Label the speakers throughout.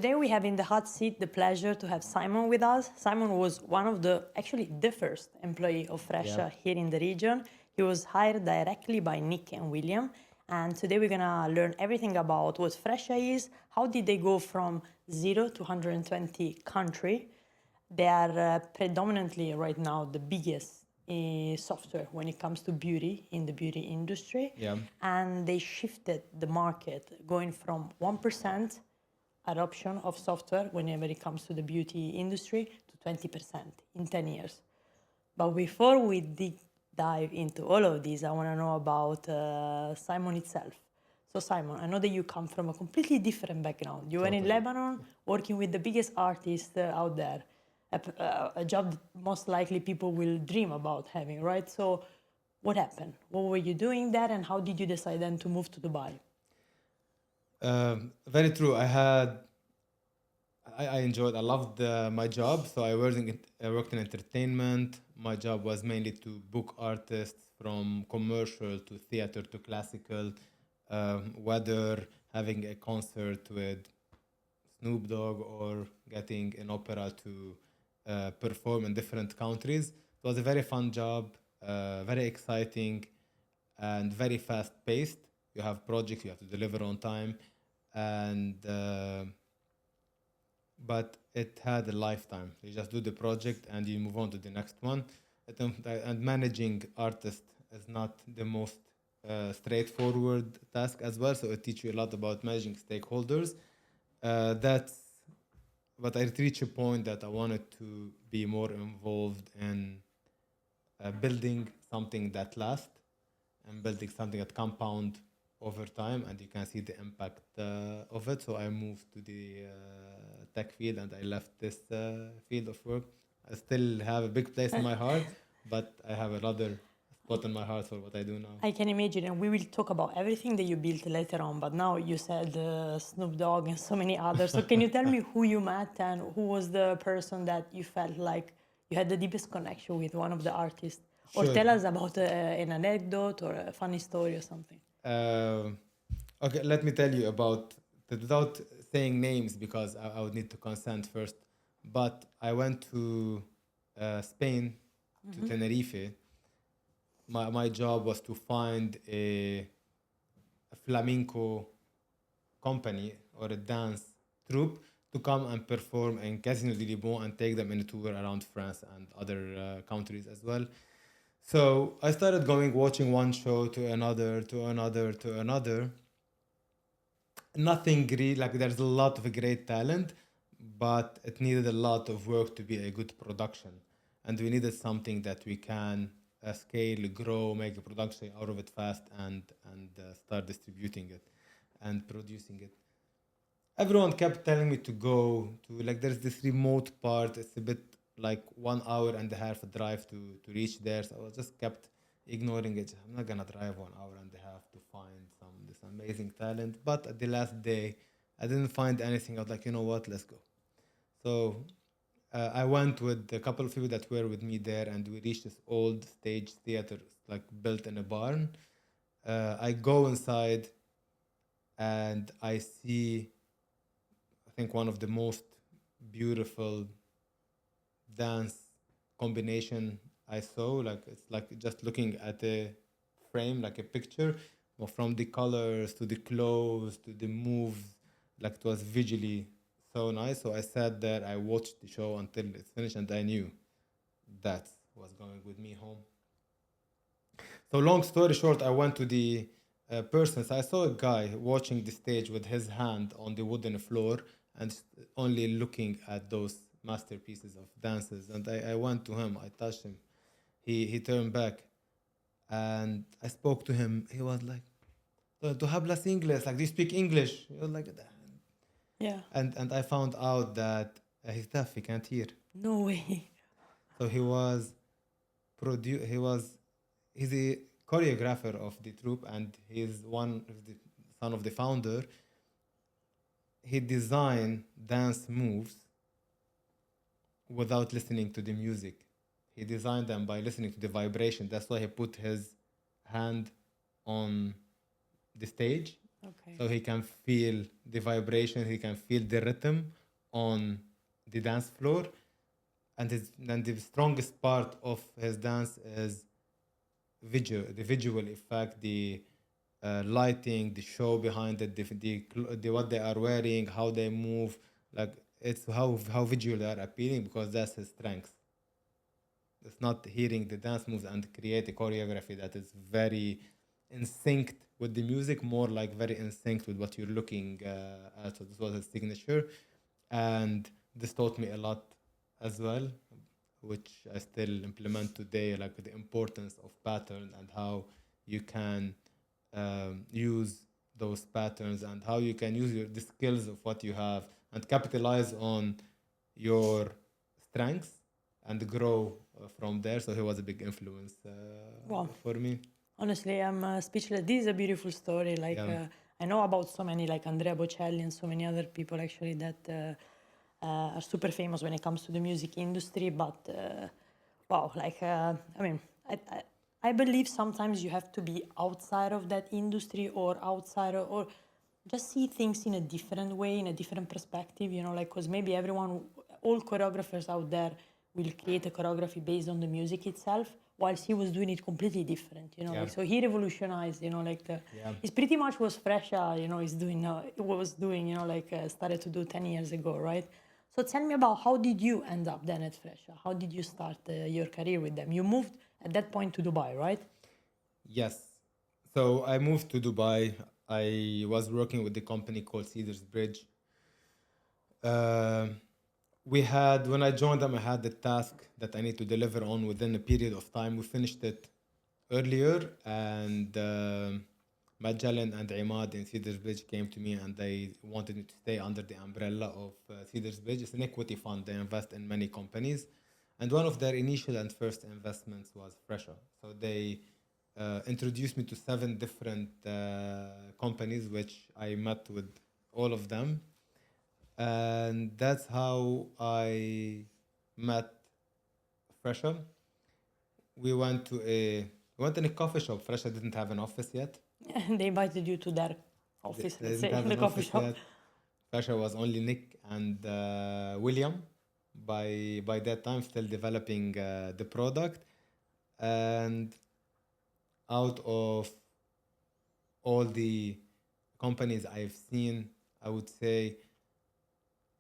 Speaker 1: today we have in the hot seat the pleasure to have Simon with us. Simon was one of actually the first employee of Fresha here in the region. He was hired directly by Nick and William. And today we're gonna learn everything about what Fresha is, how did they go from 0 to 120 country. They are predominantly right now the biggest software when it comes to beauty in the beauty industry.
Speaker 2: Yeah.
Speaker 1: And they shifted the market going from 1% adoption of software whenever it comes to the beauty industry to 20% in 10 years. But before we dive into all of these, I want to know about Simon itself. So Simon, I know that you come from a completely different background. You were in Lebanon working with the biggest artists out there, a job that most likely people will dream about having, right? So what happened? What were you doing there and how did you decide then to move to Dubai?
Speaker 2: Very true. I loved my job. So I worked in entertainment. My job was mainly to book artists from commercial to theater to classical, whether having a concert with Snoop Dogg or getting an opera to perform in different countries. It was a very fun job, very exciting, and very fast paced. You have projects you have to deliver on time, and but it had a lifetime. You just do the project and you move on to the next one. And managing artists is not the most straightforward task as well. So it teaches you a lot about managing stakeholders. But I reached a point that I wanted to be more involved in building something that lasts and building something that compound over time, and you can see the impact of it. So I moved to the tech field, and I left this field of work. I still have a big place in my heart, but I have another spot in my heart for what I do now.
Speaker 1: I can imagine, and we will talk about everything that you built later on, but now you said Snoop Dogg and so many others. So can you tell me who you met and who was the person that you felt like you had the deepest connection with, one of the artists? Or
Speaker 2: Sure.
Speaker 1: tell us about an anecdote or a funny story or something.
Speaker 2: Okay, let me tell you about without saying names because I would need to consent first. But I went to Spain, to Tenerife. My job was to find a flamenco company or a dance troupe to come and perform in Casino de Libon and take them in a tour around France and other countries as well. So I started watching one show to another, to another, to another. Nothing great, like there's a lot of great talent, but it needed a lot of work to be a good production. And we needed something that we can scale, grow, make a production out of it fast, and start distributing it and producing it. Everyone kept telling me to go to, like, there's this remote part. It's a bit like 1 hour and a half drive to reach there. So I just kept ignoring it. I'm not gonna drive 1 hour and a half to find this amazing talent. But at the last day, I didn't find anything. I was like, you know what, let's go. So I went with a couple of people that were with me there, and we reached this old stage theater, like built in a barn. I go inside, and I see, I think, one of the most beautiful dance combination I saw. Like, it's like just looking at a frame, like a picture, or from the colors to the clothes to the moves, like it was visually so nice. So I sat there, I watched the show until it's finished, and I knew that was going with me home. So long story short, I went to the persons. I saw a guy watching the stage with his hand on the wooden floor and only looking at those masterpieces of dances. And I went to him, I touched him. He turned back, and I spoke to him. He was like, "Tu hablas inglés? Like, do you speak English?" He was like,
Speaker 1: Yeah.
Speaker 2: and I found out that he's deaf. He can't hear.
Speaker 1: No way.
Speaker 2: So he's a choreographer of the troupe, and he's one of the son of the founder. He designed dance moves without listening to the music. He designed them by listening to the vibration. That's why he put his hand on the stage
Speaker 1: Okay.
Speaker 2: So he can feel the vibration, he can feel the rhythm on the dance floor. And the strongest part of his dance is the visual effect, the lighting, the show behind it, the what they are wearing, how they move. Like it's how visual they are appealing because that's his strength. It's not hearing the dance moves and create a choreography that is very in sync with the music, more like very in sync with what you're looking at. So this was his signature, and this taught me a lot as well, which I still implement today, like the importance of pattern and how you can use those patterns and how you can use the skills of what you have and capitalize on your strengths and grow from there. So he was a big influence
Speaker 1: Wow.
Speaker 2: for me.
Speaker 1: Honestly, I'm speechless. This is a beautiful story. Like
Speaker 2: Yeah.
Speaker 1: I know about so many, like Andrea Bocelli and so many other people actually that are super famous when it comes to the music industry. But wow, like I mean, I believe sometimes you have to be outside of that industry or outside of, or just see things in a different way, in a different perspective. You know, like because maybe everyone, all choreographers out there will create a choreography based on the music itself, whilst he was doing it completely different, you know,
Speaker 2: Yeah.
Speaker 1: like, so he revolutionized, you know, like,
Speaker 2: Yeah.
Speaker 1: it's pretty much was Fresha, you know, is doing, was doing, you know, like, started to do 10 years ago, right? So tell me about how did you end up then at Fresha? How did you start your career with them? You moved at that point to Dubai, right?
Speaker 2: Yes. So I moved to Dubai. I was working with the company called Cedars Bridge. Um we had when I joined them, I had the task that I need to deliver on within a period of time. We finished it earlier, and Magellan and Imad in Cedars Bridge came to me and they wanted me to stay under the umbrella of Cedars Bridge. It's an equity fund. They invest in many companies, and one of their initial and first investments was Fresha. So they introduced me to 7 different companies, which I met with all of them, and that's how I met Fresha. We went to a we went in a coffee shop. Fresha didn't have an office yet.
Speaker 1: They invited you to their
Speaker 2: They,
Speaker 1: office,
Speaker 2: they
Speaker 1: let's
Speaker 2: didn't
Speaker 1: say,
Speaker 2: have
Speaker 1: the
Speaker 2: an
Speaker 1: coffee
Speaker 2: office
Speaker 1: shop.
Speaker 2: yet. Fresha was only Nick and William. By that time, still developing the product, and out of all the companies I've seen, I would say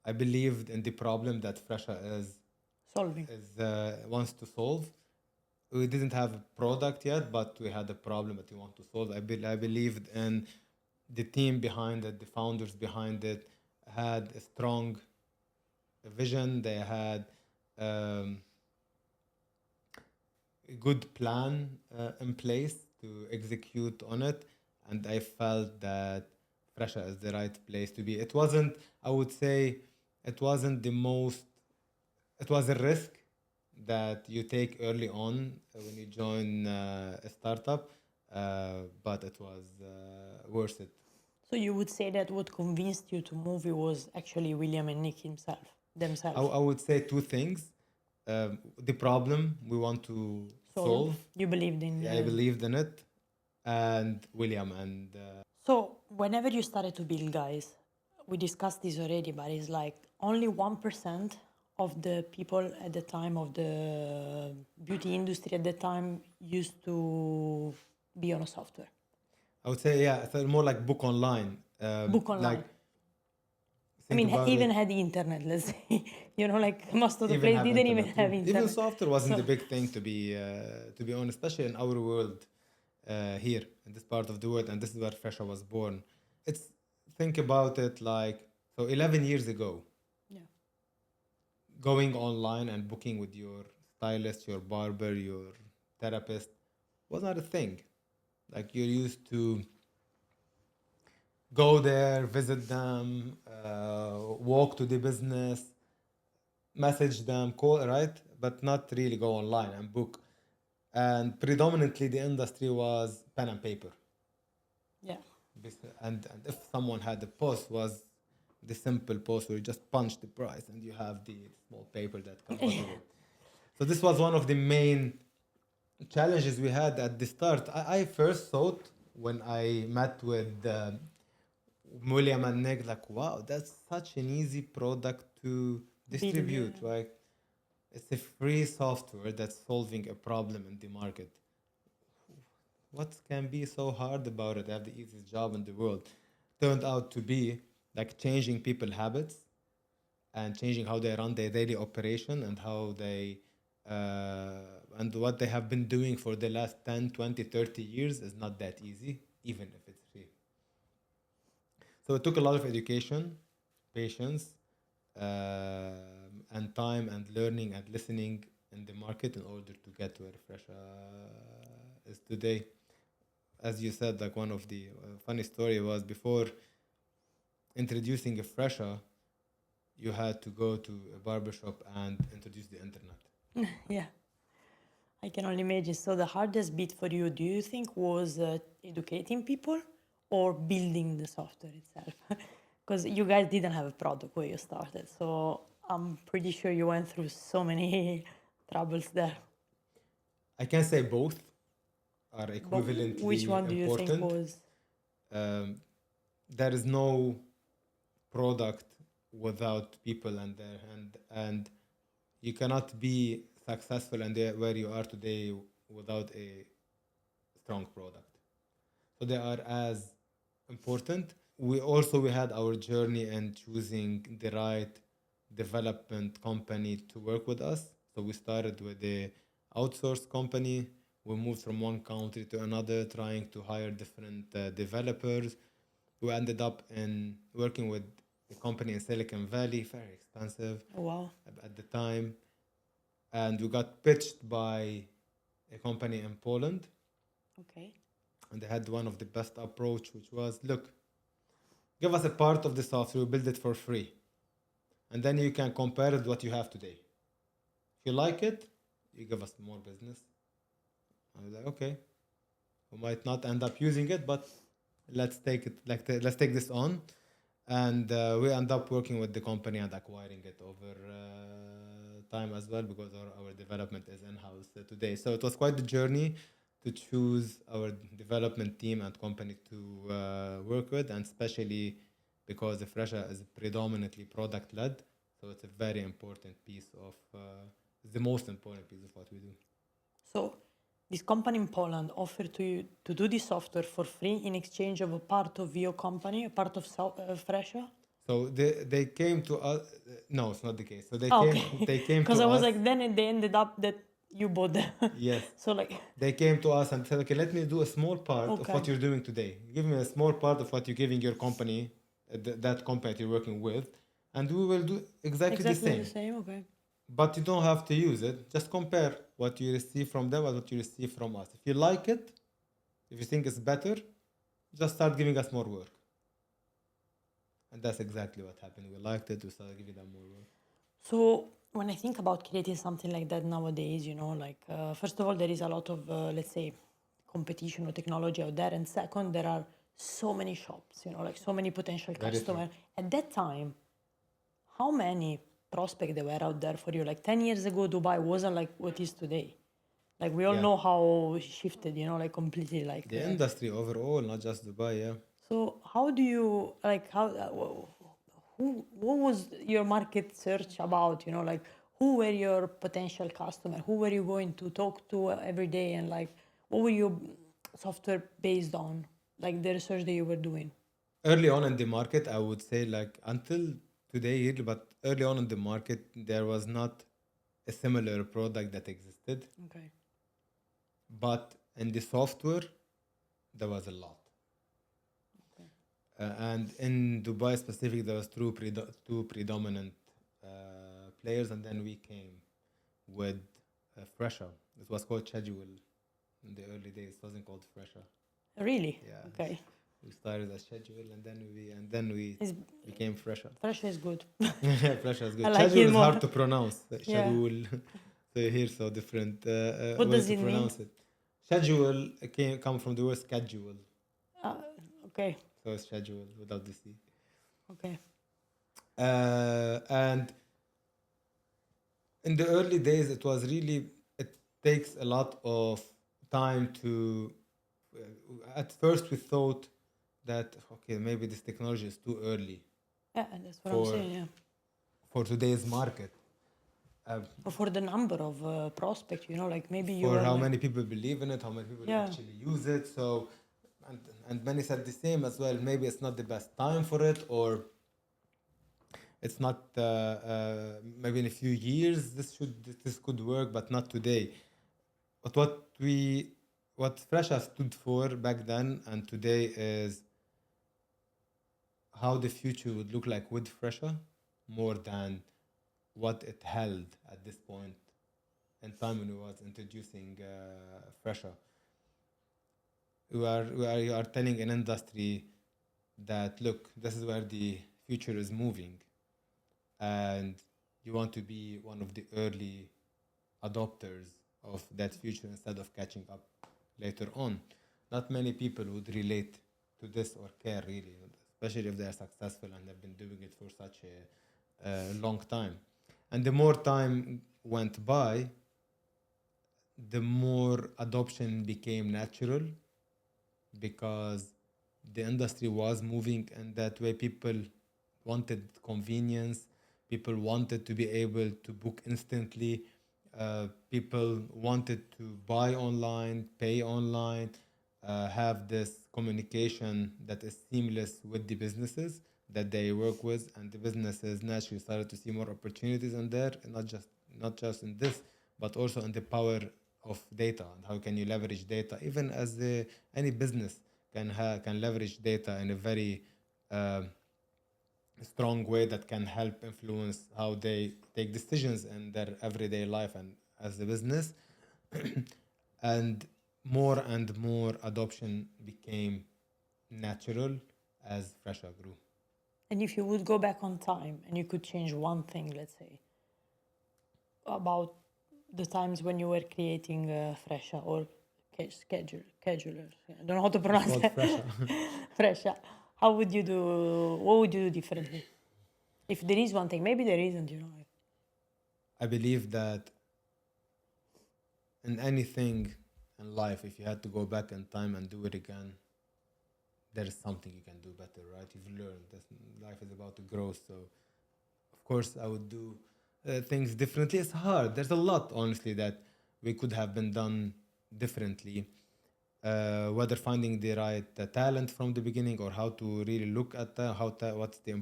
Speaker 2: I believed in the problem that Fresha
Speaker 1: Solving.
Speaker 2: wants to solve. We didn't have a product yet, but we had a problem that we want to solve. I believed in the team behind it, the founders behind it had a strong vision. They had um, a good plan in place to execute on it, and I felt that Fresha is the right place to be. It wasn't, I would say, it wasn't the most. It was a risk that you take early on when you join a startup, but it was worth it.
Speaker 1: So you would say that what convinced you to move it was actually William and Nick themselves.
Speaker 2: I would say 2 things. The problem we want to solve,
Speaker 1: You believed in.
Speaker 2: I believed in it, and William and
Speaker 1: So whenever you started to build, guys, we discussed this already, but it's like only 1% of the people at the time of the beauty industry at the time used to be on a software.
Speaker 2: I would say, yeah, it's more like book online.
Speaker 1: Book online.
Speaker 2: Like,
Speaker 1: I
Speaker 2: think
Speaker 1: mean,
Speaker 2: about
Speaker 1: even
Speaker 2: it.
Speaker 1: had the internet, let's say. You know, like most of the
Speaker 2: Even
Speaker 1: place
Speaker 2: have
Speaker 1: didn't even
Speaker 2: internet.
Speaker 1: have internet.
Speaker 2: Even software wasn't
Speaker 1: So-
Speaker 2: a big thing to be honest, especially in our world here in this part of the world, and this is where Fresha was born. It's think about it like so 11 years ago,
Speaker 1: Yeah.
Speaker 2: going online and booking with your stylist, your barber, your therapist was not a thing. Like you're used to go there, visit them, walk to the business, message them, call, right? But not really go online and book. And predominantly the industry was pen and paper.
Speaker 1: Yeah.
Speaker 2: And if someone had a post, was the simple post where you just punch the price and you have the small paper that comes out of it. So this was one of the main challenges we had at the start. I first thought when I met with William and Nick, like, wow, that's such an easy product to distribute,
Speaker 1: yeah.
Speaker 2: right? It's a free software that's solving a problem in the market. What can be so hard about it? I have the easiest job in the world. Turned out to be like changing people habits and changing how they run their daily operation and how they and what they have been doing for the last 10, 20, 30 years is not that easy, even if it's free. So it took a lot of education, patience, and time and learning and listening in the market in order to get where Fresha is today. As you said, like one of the funny story was before introducing a Fresha, you had to go to a barbershop and introduce the internet.
Speaker 1: Yeah, I can only imagine. So the hardest bit for you, do you think, was educating people or building the software itself? Because you guys didn't have a product where you started. So I'm pretty sure you went through so many troubles there.
Speaker 2: I can say both are
Speaker 1: But which
Speaker 2: equivalently
Speaker 1: one do you think
Speaker 2: important.
Speaker 1: was?
Speaker 2: There is no product without people and their and you cannot be successful and where you are today without a strong product. So they are as important. We had our journey and choosing the right development company to work with us. So we started with a outsourced company. We moved from one country to another, trying to hire different developers. We ended up in working with a company in Silicon Valley, very expensive
Speaker 1: Wow.
Speaker 2: at the time, and we got pitched by a company in Poland,
Speaker 1: Okay.
Speaker 2: and they had one of the best approach, which was, look, give us a part of the software, we build it for free, and then you can compare it with what you have today. If you like it, you give us more business. I was like, okay, we might not end up using it, but let's take it. Let's take this on, and we end up working with the company and acquiring it over time as well because our development is in-house today. So it was quite the journey to choose our development team and company to work with, and especially because the Fresha is predominantly product-led, so it's a very important piece of the most important piece of what we do.
Speaker 1: So this company in Poland offered to you to do this software for free in exchange of a part of your company, a part of Fresha?
Speaker 2: So they came to us. No, it's not the case. So
Speaker 1: Okay.
Speaker 2: they came
Speaker 1: Because
Speaker 2: to
Speaker 1: I was
Speaker 2: us.
Speaker 1: like, then they ended up that you bought them.
Speaker 2: Yes.
Speaker 1: So like,
Speaker 2: They came to us and said, okay, let me do a small part of
Speaker 1: okay.
Speaker 2: what you're doing today. Give me a small part of what you're giving your company, that company that you're working with, and we will do exactly the
Speaker 1: Exactly
Speaker 2: same.
Speaker 1: the same, okay.
Speaker 2: But you don't have to use it. Just compare what you receive from them and what you receive from us. If you like it, if you think it's better, just start giving us more work. And that's exactly what happened. We liked it, we started giving them more work.
Speaker 1: So when I think about creating something like that nowadays, like first of all, there is a lot of, let's say, competition or technology out there. And second, there are so many shops, like so many potential
Speaker 2: Very true.
Speaker 1: customers. At that time, how many prospects there were out there for you? Like 10 years ago, Dubai wasn't like what is today. Like we all
Speaker 2: Yeah.
Speaker 1: know how it shifted, like completely like.
Speaker 2: The industry overall, not just Dubai, yeah.
Speaker 1: So how do you like how what was your market search about? Like who were your potential customer? Who were you going to talk to every day, and like what were your software based on? Like the research that you were doing.
Speaker 2: Early on in the market, I would say like until today, really, but early on in the market, there was not a similar product that existed.
Speaker 1: Okay.
Speaker 2: But in the software, there was a lot.
Speaker 1: Okay.
Speaker 2: And in Dubai specific, there was two predominant players, and then we came with Fresha. It was called Schedule in the early days. It wasn't called Fresha.
Speaker 1: Really?
Speaker 2: Yeah.
Speaker 1: Okay.
Speaker 2: We started as Schedule, and then we
Speaker 1: It's,
Speaker 2: became Fresha.
Speaker 1: Fresha is good.
Speaker 2: Fresha is good.
Speaker 1: I like
Speaker 2: Schedule
Speaker 1: it
Speaker 2: is
Speaker 1: more.
Speaker 2: hard to pronounce.
Speaker 1: Yeah.
Speaker 2: Schedule. So you hear so different
Speaker 1: What
Speaker 2: ways
Speaker 1: does
Speaker 2: to
Speaker 1: it mean?
Speaker 2: pronounce it. Schedule come from the word schedule.
Speaker 1: Okay.
Speaker 2: So it's schedule without the C.
Speaker 1: Okay.
Speaker 2: And in the early days, it takes a lot of time to. At first, we thought that okay, maybe this technology is too early
Speaker 1: Yeah, and that's what I'm
Speaker 2: for
Speaker 1: saying. Yeah,
Speaker 2: for today's market.
Speaker 1: or for the number of prospects, like maybe you
Speaker 2: For
Speaker 1: are
Speaker 2: how
Speaker 1: like,
Speaker 2: many people believe in it, how many people
Speaker 1: yeah,
Speaker 2: actually use it. So, and, and many said the same as well. Maybe it's not the best time for it, or it's not. Maybe in a few years this could work, but not today. But what Fresha stood for back then and today is how the future would look like with Fresha, more than what it held at this point in time when we was introducing Fresha. You are telling an industry that look, this is where the future is moving, and you want to be one of the early adopters of that future instead of catching up later on. Not many people would relate to this or care really, especially if they are successful and have been doing it for such a long time. And the more time went by, the more adoption became natural because the industry was moving in that way. People wanted convenience, people wanted to be able to book instantly, people wanted to buy online, pay online, have this communication that is seamless with the businesses that they work with, and the businesses naturally started to see more opportunities in there, and not just in this, but also in the power of data and how can you leverage data. Even as any business can leverage data in a very uh, strong way that can help influence how they take decisions in their everyday life and as a business. And more adoption became natural as Fresha grew.
Speaker 1: and if you would go back on time and you could change one thing, let's say, about the times when you were creating Fresha or schedulers, I don't know how to
Speaker 2: It's
Speaker 1: pronounce
Speaker 2: called
Speaker 1: it.
Speaker 2: Fresha.
Speaker 1: Fresha. How would you do? What would you do differently? If there is one thing, maybe there isn't.
Speaker 2: I believe that in anything in life, if you had to go back in time and do it again, there is something you can do better, right? You've learned that life is about to grow. So, of course, I would do things differently. It's hard. There's a lot, honestly, that we could have been done differently. Whether finding the right talent from the beginning or how to really look at what's the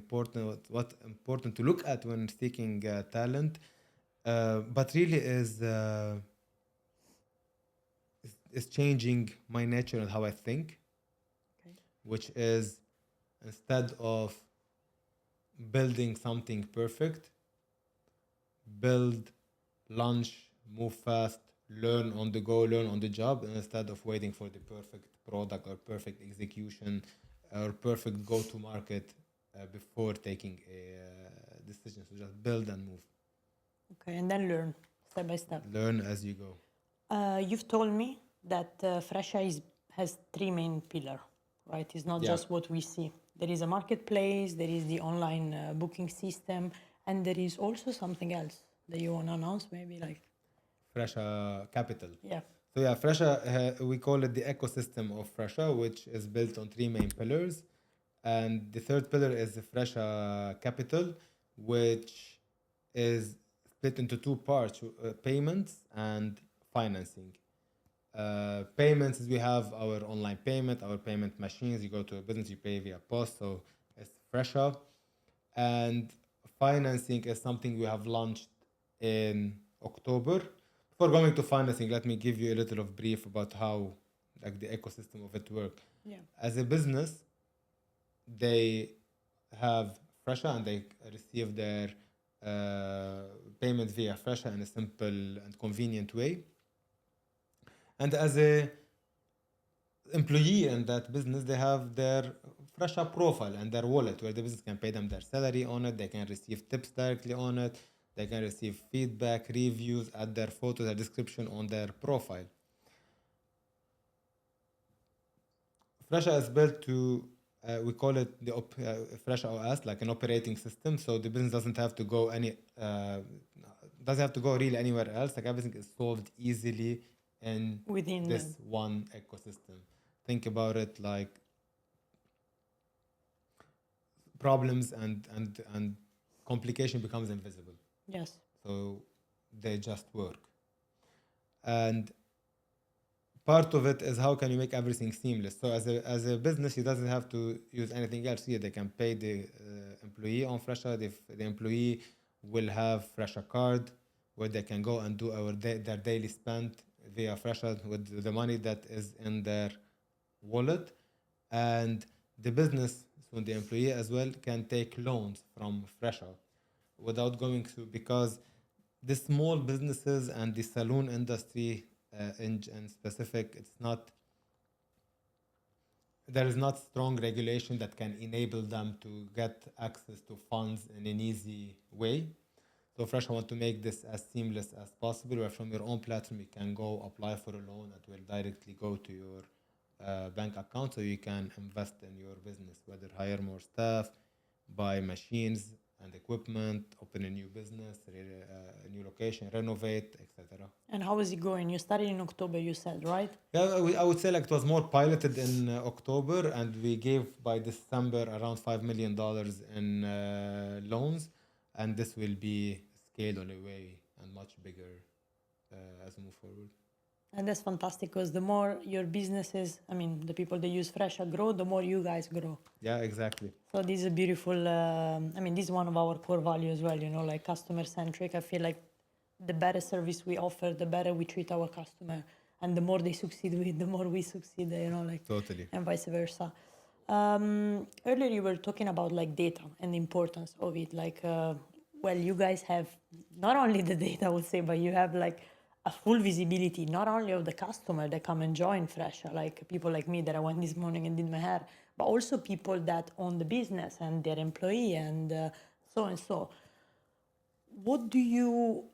Speaker 2: what's important to look at when seeking talent. But really is changing my nature and how I think,
Speaker 1: Okay.
Speaker 2: which is instead of building something perfect, build, launch, move fast, learn on the go, learn on the job, instead of waiting for the perfect product or perfect execution or perfect go to market before taking a decision. So just build and move.
Speaker 1: Okay, and then learn step by step.
Speaker 2: Learn as you go.
Speaker 1: You've told me that Fresha has three main pillars, right? It's not
Speaker 2: Yeah.
Speaker 1: just what we see. There is a marketplace, there is the online booking system, and there is also something else that you want to announce, maybe like,
Speaker 2: Fresha Capital.
Speaker 1: yeah.
Speaker 2: So yeah, Fresha, we call it the ecosystem of Fresha, which is built on three main pillars. And the third pillar is the Fresha Capital, which is split into two parts, payments and financing. Payments is we have our online payment, our payment machines. You go to a business, you pay via post, so it's Fresha. And financing is something we have launched in October. Before going to financing, let me give you a little of brief about how like the ecosystem of it work.
Speaker 1: Yeah.
Speaker 2: As a business, they have Fresha and they receive their payment via Fresha in a simple and convenient way. And as a employee in that business, they have their Fresha profile and their wallet where the business can pay them their salary on it. They can receive tips directly on it. They can receive feedback, reviews, add their photos, their description on their profile. Fresha is built to, we call it the Fresha OS, like an operating system. So the business doesn't have to go doesn't have to go really anywhere else. Like everything is solved easily in
Speaker 1: Within
Speaker 2: this one ecosystem. Think about it like problems and complication becomes invisible.
Speaker 1: Yes.
Speaker 2: So they just work. And part of it is how can you make everything seamless. So as a business, you doesn't have to use anything else here. They can pay the employee on Fresha. The employee will have Fresha card where they can go and do their daily spend via Fresha with the money that is in their wallet. And the business, so the employee as well, can take loans from Fresha without going through, because the small businesses and the saloon industry in specific, there is not strong regulation that can enable them to get access to funds in an easy way. So Fresh, I want to make this as seamless as possible, where from your own platform you can go apply for a loan that will directly go to your bank account, so you can invest in your business, whether hire more staff, buy machines and equipment, open a new business, a new location, renovate, etc.
Speaker 1: And how is it going? You started in October, you said, right?
Speaker 2: Yeah, I would say like it was more piloted in October, and we gave by December around $5 million in loans, and this will be scaled on a way and much bigger as we move forward.
Speaker 1: And that's fantastic, because the more your businesses, I mean, the people that use Fresha grow, the more you guys grow.
Speaker 2: Yeah, exactly.
Speaker 1: So this is a beautiful, I mean, this is one of our core values as well, you know, like customer centric. I feel like the better service we offer, the better we treat our customer. And the more they succeed with, the more we succeed, you know, like,
Speaker 2: Totally.
Speaker 1: and vice versa. Earlier you were talking about like data and the importance of it. Like, well, you guys have not only the data, I would say, but you have like a full visibility, not only of the customer that come and join Fresha, like people like me that I went this morning and did my hair, but also people that own the business and their employee and so and so. What do you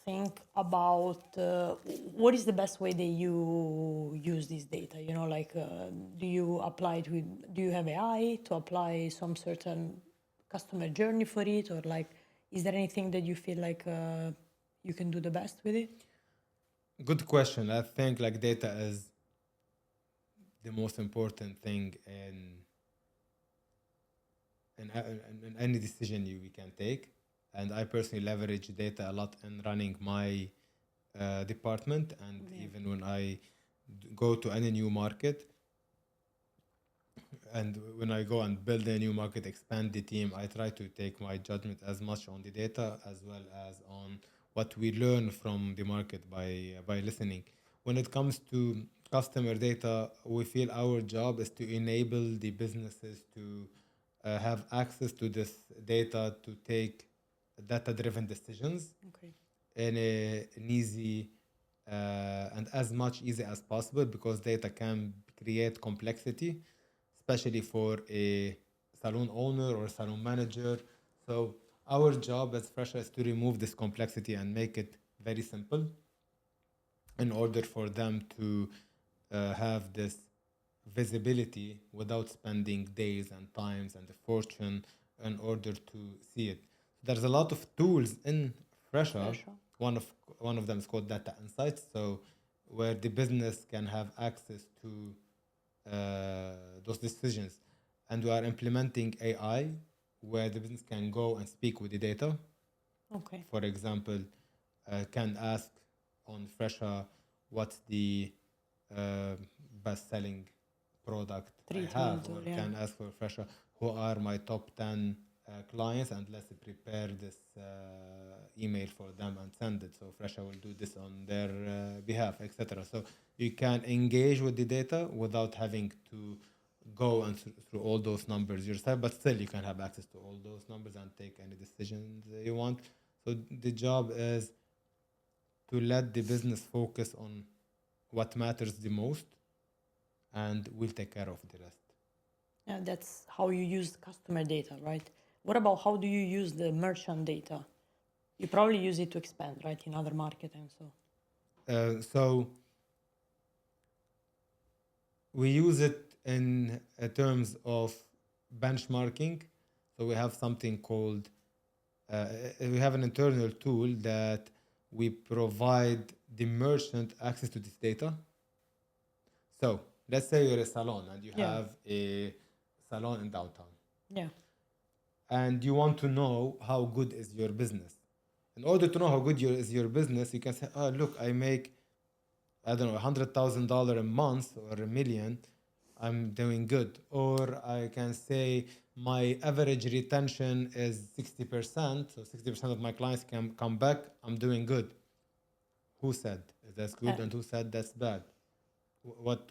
Speaker 1: think about what is the best way that you use this data? You know, like do you apply it with, do you have AI to apply some certain customer journey for it, or like, is there anything that you feel like you can do the best with it?
Speaker 2: Good question. I think like data is the most important thing in any decision we can take. And I personally leverage data a lot in running my department. And even when I go to any new market, and when I go and build a new market, expand the team, I try to take my judgment as much on the data as well as on what we learn from the market by listening. When it comes to customer data, we feel our job is to enable the businesses to have access to this data to take data-driven decisions in an easy and as much easy as possible, because data can create complexity, especially for a salon owner or a salon manager. So our job as Fresha is to remove this complexity and make it very simple in order for them to have this visibility without spending days and times and a fortune in order to see it. There's a lot of tools in Fresha. One of them is called Data Insights, so where the business can have access to those decisions. And we are implementing AI where the business can go and speak with the data.
Speaker 1: Okay.
Speaker 2: For example, can ask on Fresha what's the best-selling product I have, or can ask for Fresha who are my top 10 clients, and let's prepare this email for them and send it. So Fresha will do this on their behalf, etc. So you can engage with the data without having to go and through all those numbers yourself, but still you can have access to all those numbers and take any decisions you want. So the job is to let the business focus on what matters the most, and we'll take care of the rest.
Speaker 1: Yeah, that's how you use customer data, right? What about how do you use the merchant data? You probably use it to expand, right, in other markets and so.
Speaker 2: So we use it in terms of benchmarking. So we have something called, we have an internal tool that we provide the merchant access to this data. So let's say you're a salon and you have a salon in downtown.
Speaker 1: Yeah.
Speaker 2: And you want to know how good is your business. In order to know how good is your business, you can say, oh, look, I make, I don't know, $100,000 a month or $1 million. I'm doing good. Or I can say my average retention is 60%. So 60% of my clients can come back. I'm doing good. Who said that's good and who said that's bad? What?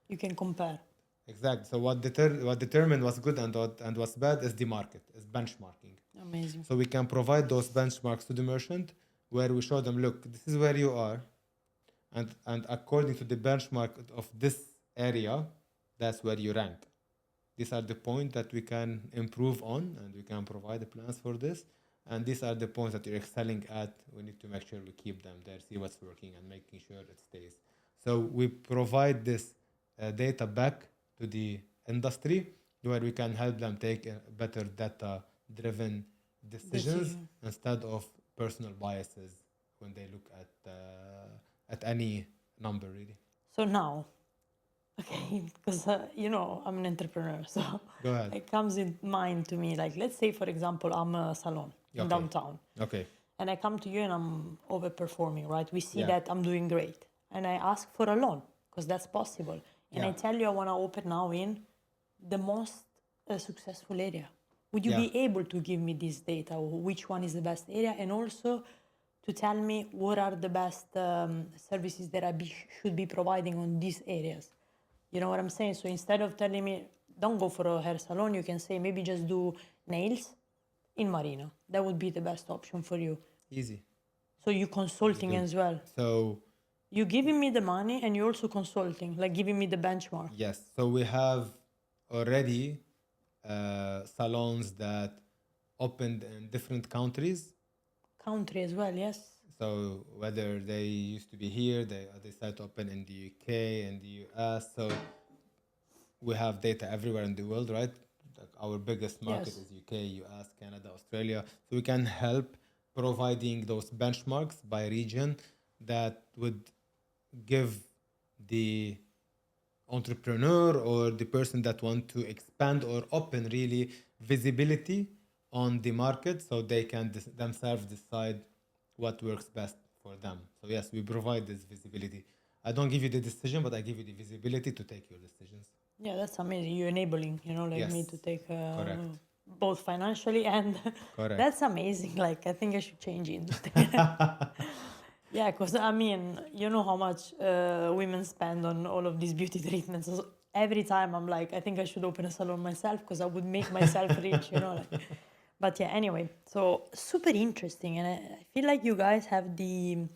Speaker 1: You can compare.
Speaker 2: Exactly. So what determined what's good and what's bad is the market, is benchmarking.
Speaker 1: Amazing.
Speaker 2: So we can provide those benchmarks to the merchant where we show them, look, this is where you are. And according to the benchmark of this area, that's where you rank. These are the points that we can improve on, and we can provide the plans for this. And these are the points that you're excelling at. We need to make sure we keep them there, see what's working, and making sure it stays. So we provide this data back to the industry where we can help them take better data-driven decisions instead of personal biases when they look at any number, really.
Speaker 1: So now, okay, because I'm an entrepreneur, so
Speaker 2: Go ahead.
Speaker 1: it comes in mind to me. Like, let's say, for example, I'm a salon in downtown.
Speaker 2: Okay.
Speaker 1: And I come to you and I'm overperforming, right? We see
Speaker 2: Yeah.
Speaker 1: that I'm doing great. And I ask for a loan because that's possible. And I tell you I want to open now in the most successful area. Would you be able to give me this data? Which one is the best area? And also to tell me what are the best services that I should be providing on these areas. You know what I'm saying? So instead of telling me, don't go for a hair salon, you can say maybe just do nails in Marina. That would be the best option for you.
Speaker 2: Easy.
Speaker 1: So you consulting as well.
Speaker 2: So
Speaker 1: You're giving me the money and you're also consulting, like giving me the benchmark.
Speaker 2: yes. So we have already salons that opened in different countries.
Speaker 1: Country as well, yes.
Speaker 2: So whether they used to be here, they decided to open in the UK and the US. So we have data everywhere in the world, right? Like our biggest market is UK, US, Canada, Australia. So we can help providing those benchmarks by region that would give the entrepreneur or the person that want to expand or open really visibility on the market so they can themselves decide what works best for them. So yes, we provide this visibility. I don't give you the decision, but I give you the visibility to take your decisions.
Speaker 1: Yeah, that's amazing. You're enabling, like me to take
Speaker 2: Correct.
Speaker 1: both financially and
Speaker 2: Correct.
Speaker 1: that's amazing. Like, I think I should change industry. Yeah, because I mean, you know how much women spend on all of these beauty treatments. So every time I'm like, I think I should open a salon myself because I would make myself rich, Like. But yeah, anyway, so super interesting. And I feel like you guys have you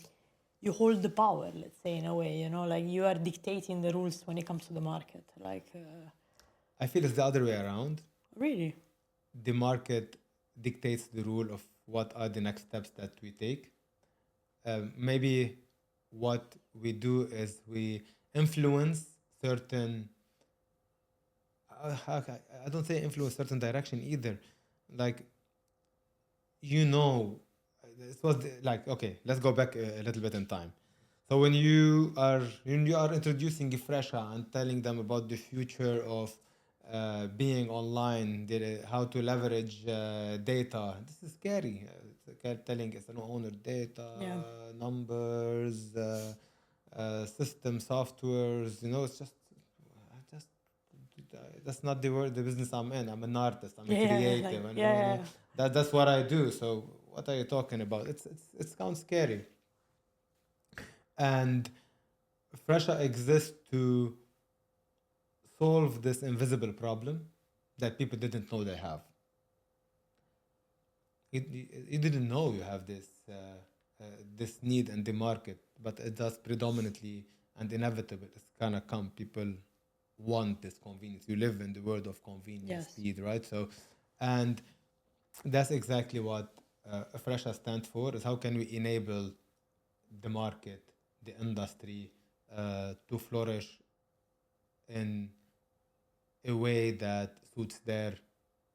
Speaker 1: hold the power, let's say, in a way, like you are dictating the rules when it comes to the market. Like,
Speaker 2: I feel it's the other way around.
Speaker 1: Really?
Speaker 2: The market dictates the rule of what are the next steps that we take. Maybe what we do is we influence certain, I don't say influence certain direction either. Like, it was okay, let's go back a little bit in time. So when you are introducing Fresha and telling them about the future of being online, how to leverage data, this is scary. Telling it's an owner data, numbers, system softwares. It's just that's not the business I'm in. I'm an artist. I'm a creative. That's what I do. So what are you talking about? It sounds scary. And Fresha exists to solve this invisible problem that people didn't know they have. You didn't know you have this need in the market, but it does predominantly and inevitably. It's gonna come. People want this convenience. You live in the world of convenience, speed, right? So, and that's exactly what Fresha stands for. Is how can we enable the market, the industry, to flourish in a way that suits their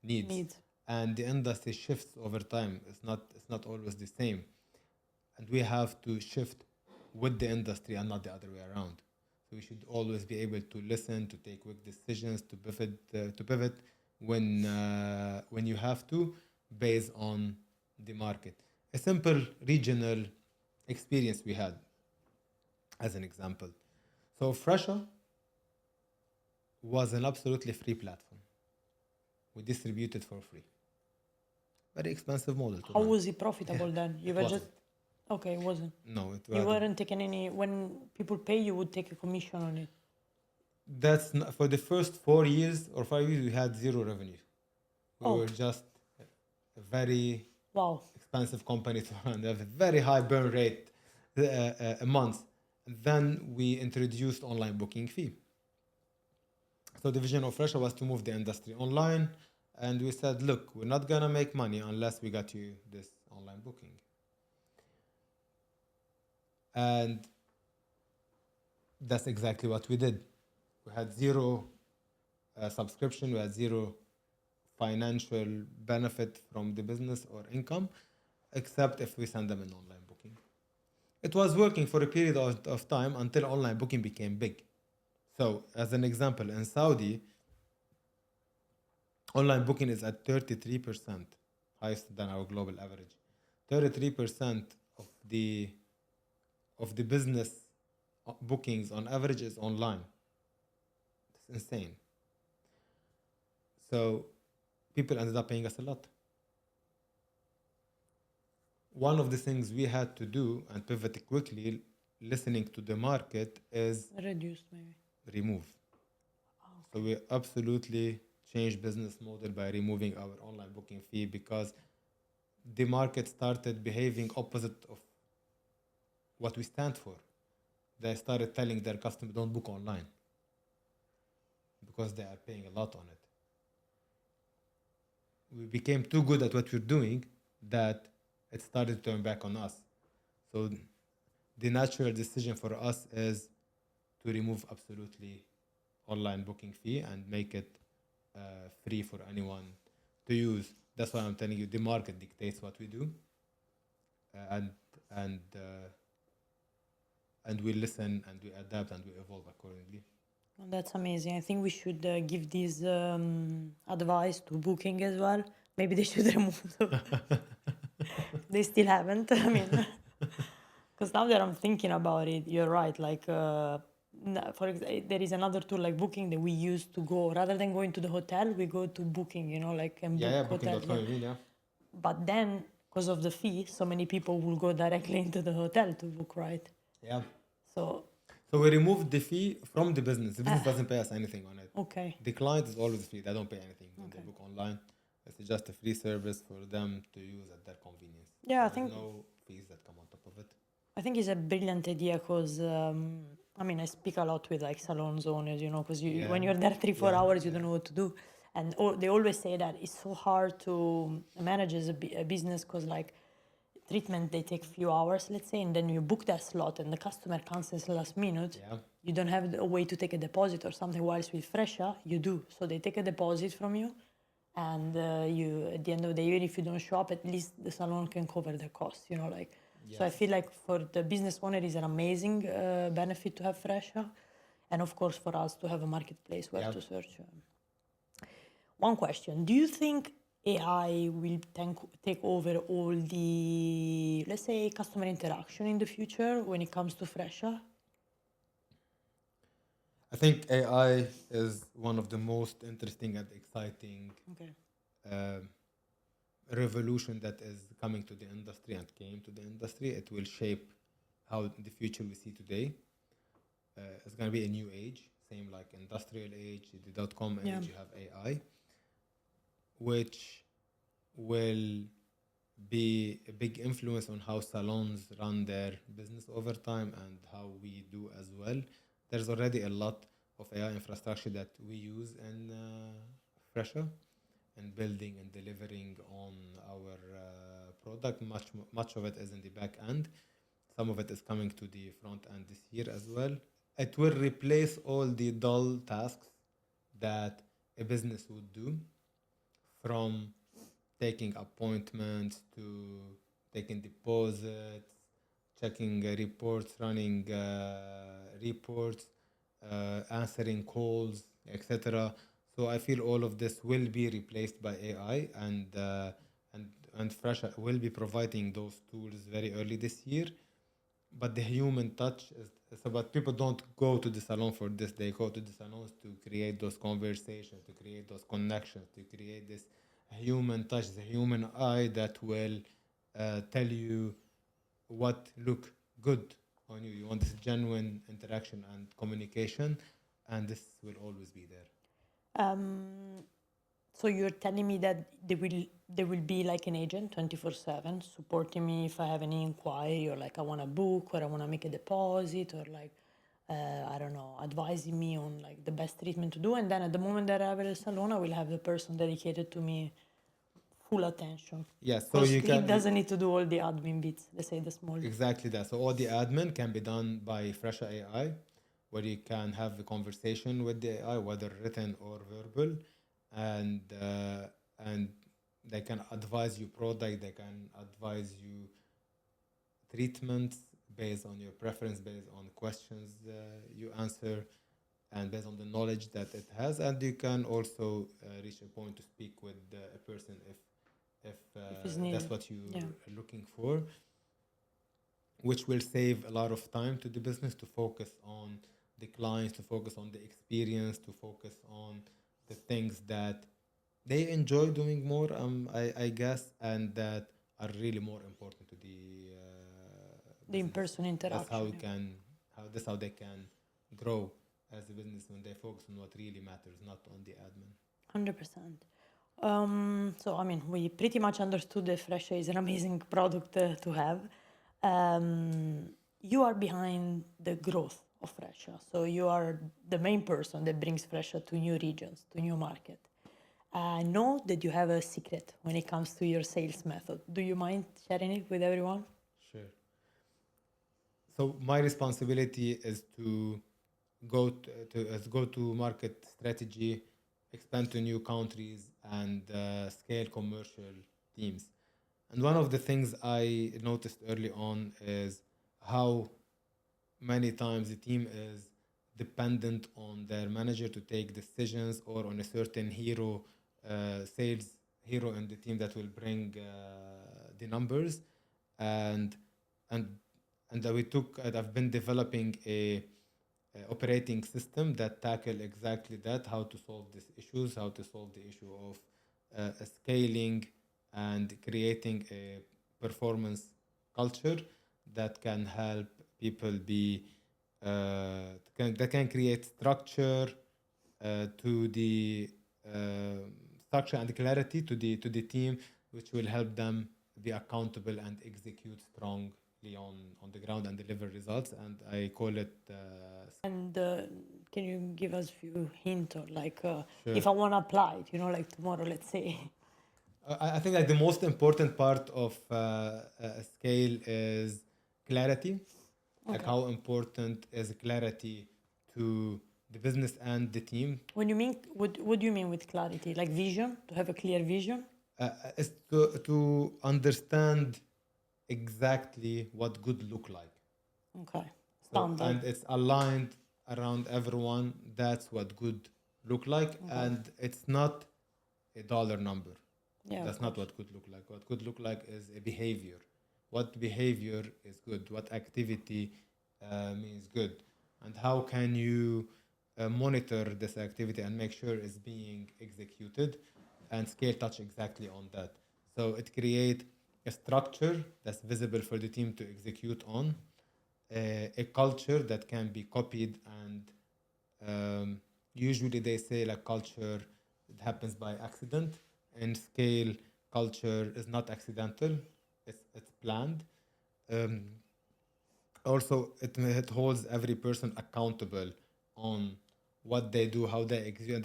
Speaker 2: needs. And the industry shifts over time. It's not always the same, and we have to shift with the industry and not the other way around. So we should always be able to listen, to take quick decisions, to pivot when you have to, based on the market. A simple regional experience we had, as an example. So Fresha was an absolutely free platform. We distributed for free. Very expensive model to
Speaker 1: How
Speaker 2: run.
Speaker 1: was it profitable then? You
Speaker 2: It
Speaker 1: were
Speaker 2: wasn't.
Speaker 1: just okay. It wasn't.
Speaker 2: No, it
Speaker 1: You
Speaker 2: wasn't.
Speaker 1: weren't taking any. When people pay, you would take a commission on it.
Speaker 2: That's not, for the first 4 years or 5 years, we had zero revenue. We
Speaker 1: Oh.
Speaker 2: were just a very
Speaker 1: Wow.
Speaker 2: expensive company to run. They have a very high burn rate a month. And then we introduced online booking fee. So the vision of Fresha was to move the industry online. And we said, look, we're not going to make money unless we got you this online booking. And that's exactly what we did. We had zero subscription, we had zero financial benefit from the business or income, except if we send them an online booking. It was working for a period of time until online booking became big. So, as an example, in Saudi, online booking is at 33%, highest than our global average. 33% of the business bookings on average is online. It's insane. So people ended up paying us a lot. One of the things we had to do and pivot quickly, listening to the market, is
Speaker 1: Reduced maybe.
Speaker 2: remove. So we absolutely changed business model by removing our online booking fee because the market started behaving opposite of what we stand for. They started telling their customers don't book online because they are paying a lot on it. We became too good at what we're doing that it started to turn back on us. So the natural decision for us is to remove absolutely online booking fee and make it free for anyone to use. That's why I'm telling you the market dictates what we do, and we listen and we adapt and we evolve accordingly.
Speaker 1: Well, that's amazing. I think we should give this advice to booking as well. Maybe they should remove them. They still haven't. I mean, because now that I'm thinking about it, you're right. Like, for example, there is another tool like Booking that we use to go rather than going to the hotel, we go to Booking. You know, like and book hotel.
Speaker 2: Booking.com, yeah.
Speaker 1: But then, because of the fee, so many people will go directly into the hotel to book, right?
Speaker 2: Yeah.
Speaker 1: So
Speaker 2: we removed the fee from the business. The business doesn't pay us anything on it.
Speaker 1: okay.
Speaker 2: The client is always free. They don't pay anything when they book online. It's just a free service for them to use at their convenience.
Speaker 1: Yeah, I
Speaker 2: There's
Speaker 1: think
Speaker 2: no fees that come on top of it.
Speaker 1: I think it's a brilliant idea because I mean I speak a lot with like salons owners, you know, because when you're there 3-4 hours, you don't know what to do, and they always say that it's so hard to manage as a business because like treatment they take few hours, let's say, and then you book that slot and the customer cancels last minute.
Speaker 2: Yeah.
Speaker 1: You don't have a way to take a deposit or something. Whilst with Fresha, you do. So they take a deposit from you, and you at the end of the day, even if you don't show up, at least the salon can cover the cost. You know, like. Yes. So I feel like for the business owner is an amazing benefit to have Fresha, and of course for us to have a marketplace where to search. One question: do you think AI will take over all the, let's say, customer interaction in the future when it comes to Fresha?
Speaker 2: I think AI is one of the most interesting and exciting revolution that is coming to the industry and came to the industry. It will shape how the future we see today. It's going to be a new age, same like industrial age, the dot-com age, you have AI, which will be a big influence on how salons run their business over time and how we do as well. There's already a lot of AI infrastructure that we use in Fresha and building and delivering on our product. Much of it is in the back end. Some of it is coming to the front end this year as well. It will replace all the dull tasks that a business would do, from taking appointments to taking deposits, checking reports, running reports. answering calls, etc. So I feel all of this will be replaced by AI, and Fresha will be providing those tools very early this year. But the human touch is about people don't go to the salon for this. They go to the salons to create those conversations, to create those connections, to create this human touch, the human eye that will tell you what look good on you. You want this genuine interaction and communication, and this will always be there.
Speaker 1: So you're telling me that there will be like an agent 24/7 supporting me if I have any inquiry, or like I want to book, or I want to make a deposit, or like I don't know, advising me on like the best treatment to do. And then at the moment that I have a salon, I will have the person dedicated to me, full attention.
Speaker 2: Yes, so
Speaker 1: Because
Speaker 2: you
Speaker 1: it
Speaker 2: can
Speaker 1: doesn't need to do all the admin bits, let's say the small.
Speaker 2: exactly that. So all the admin can be done by Fresha AI, where you can have a conversation with the AI, whether written or verbal, and they can advise you product, they can advise you treatments based on your preference, based on questions you answer, and based on the knowledge that it has. And you can also reach a point to speak with a person if
Speaker 1: If it's
Speaker 2: that's
Speaker 1: needed.
Speaker 2: what you
Speaker 1: Yeah.
Speaker 2: are looking for, which will save a lot of time to the business to focus on the clients, to focus on the experience, to focus on the things that they enjoy doing more, I guess, and that are really more important to the
Speaker 1: The
Speaker 2: business.
Speaker 1: in-person
Speaker 2: That's how we
Speaker 1: interaction.
Speaker 2: can, how they can grow as a business when they focus on what really matters, not on the admin.
Speaker 1: 100%. So, I mean, we pretty much understood that Fresha is an amazing product to have. You are behind the growth of Fresha. So, you are the main person that brings Fresha to new regions, to new market. I know that you have a secret when it comes to your sales method. Do you mind sharing it with everyone?
Speaker 2: Sure. So my responsibility is to go to market strategy, expand to new countries, and scale commercial teams. And one of the things I noticed early on is how many times the team is dependent on their manager to take decisions, or on a certain hero, sales hero in the team that will bring the numbers. And and I've been developing a operating system that tackle exactly that, how to solve these issues, how to solve the issue of scaling and creating a performance culture that can help people be that can create structure to the structure and clarity to the team, which will help them be accountable and execute strongly on the ground and deliver results. And I call it
Speaker 1: And can you give us a few hints, or like
Speaker 2: Sure.
Speaker 1: if I want to apply it, like tomorrow, let's say?
Speaker 2: I think like the most important part of a scale is clarity. Like
Speaker 1: Okay.
Speaker 2: how important is clarity to the business and the team.
Speaker 1: When you mean, what do you mean with clarity? Like vision, to have a clear vision?
Speaker 2: Is to understand exactly what good look like.
Speaker 1: Okay.
Speaker 2: So,
Speaker 1: Standard.
Speaker 2: and it's aligned around everyone. That's what good look like, and it's not a dollar number.
Speaker 1: Yeah.
Speaker 2: That's not what good look like. What good look like is a behavior. What behavior is good? What activity means good? And how can you monitor this activity and make sure it's being executed? And scale touch exactly on that. So it create a structure that's visible for the team to execute on, a culture that can be copied, and usually they say like culture, it happens by accident. In scale, culture is not accidental, it's planned. um, Also, it holds every person accountable on what they do, how they execute.